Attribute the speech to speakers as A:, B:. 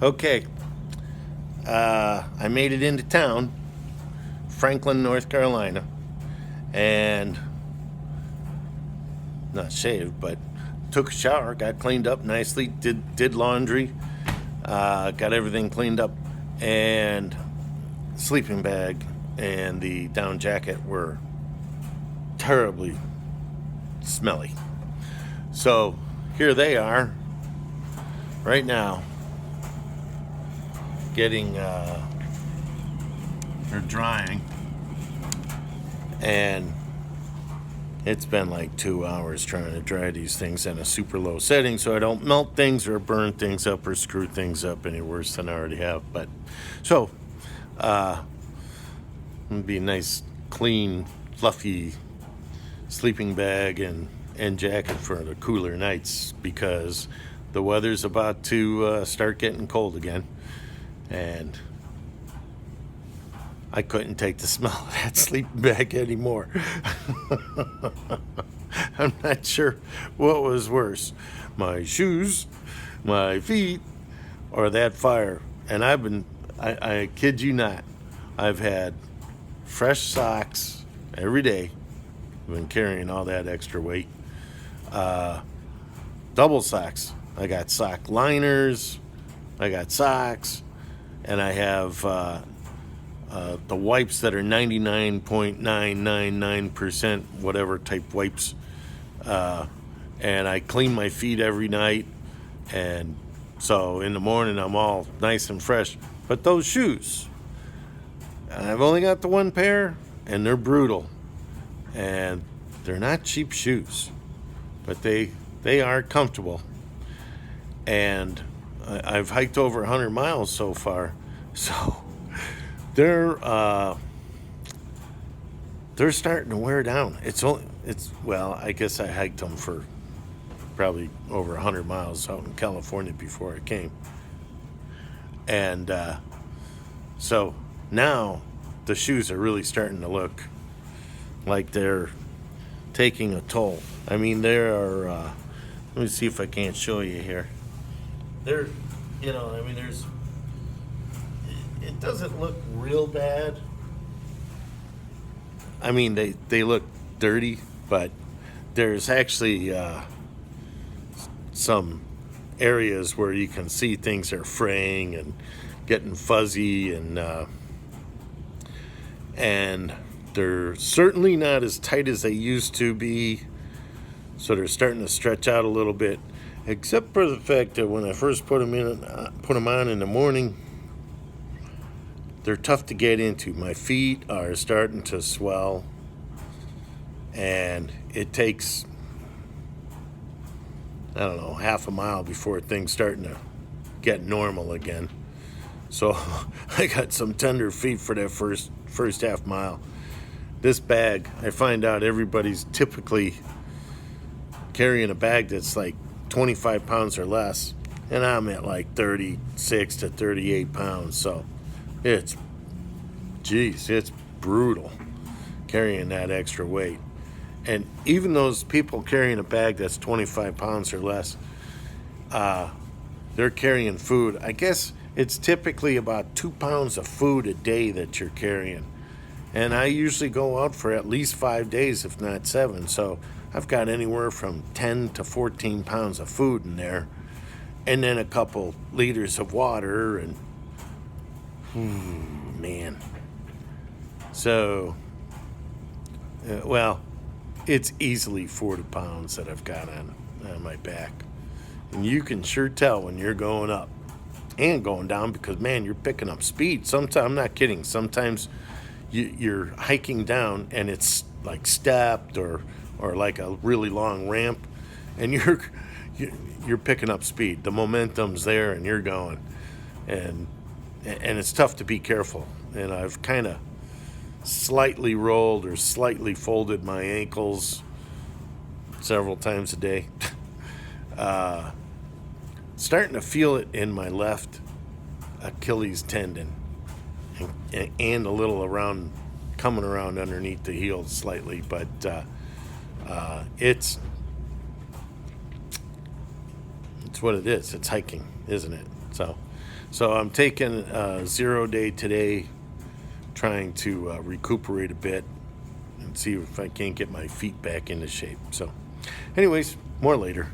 A: Okay, I made it into town, Franklin, North Carolina, and not shaved, but took a shower, got cleaned up nicely, did laundry, got everything cleaned up, and sleeping bag and the down jacket were terribly smelly. So here they are, right now, getting they're drying, and it's been like 2 hours trying to dry these things in a super low setting so I don't melt things or burn things up or screw things up any worse than I already have. But so it'd be a nice, clean, fluffy sleeping bag and jacket for the cooler nights because the weather's about to start getting cold again, and I couldn't take the smell of that sleeping bag anymore. I'm not sure what was worse, my shoes, my feet, or that fire. And I kid you not, I've had fresh socks every day. I've been carrying all that extra weight. Double socks. I got sock liners, I got socks, and I have the wipes that are 99.999% whatever type wipes. And I clean my feet every night. And so in the morning, I'm all nice and fresh. But those shoes, I've only got the one pair, and they're brutal. And they're not cheap shoes, but they are comfortable. And I've hiked over 100 miles so far. So they're starting to wear down. Well, I guess I hiked them for probably over 100 miles out in California before I came, and so now the shoes are really starting to look like they're taking a toll. I mean, there are. Let me see if I can't show you here. There, I mean, there's. It doesn't look real bad. I mean, they look dirty, but there's actually some areas where you can see things are fraying and getting fuzzy, and they're certainly not as tight as they used to be. So they're starting to stretch out a little bit, except for the fact that when I first put them on in the morning, they're tough to get into. My feet are starting to swell, and it takes, I don't know, half a mile before things starting to get normal again. So I got some tender feet for that first half mile. This bag, I find out everybody's typically carrying a bag that's like 25 pounds or less, and I'm at like 36 to 38 pounds. So it's brutal carrying that extra weight. And even those people carrying a bag that's 25 pounds or less, they're carrying food. I guess it's typically about 2 pounds of food a day that you're carrying. And I usually go out for at least 5 days, if not 7. So I've got anywhere from 10 to 14 pounds of food in there. And then a couple liters of water, and man. So, well, it's easily 40 pounds that I've got on my back. And you can sure tell when you're going up and going down because, man, you're picking up speed. Sometimes, I'm not kidding, sometimes you're hiking down and it's like stepped or like a really long ramp, and you're picking up speed. The momentum's there and you're going. And it's tough to be careful. And I've kind of slightly rolled or slightly folded my ankles several times a day. Starting to feel it in my left Achilles tendon, and a little coming around underneath the heel slightly, but it's what it is. It's hiking, isn't it? So I'm taking a 0 day today, trying to recuperate a bit and see if I can't get my feet back into shape. So anyways, more later.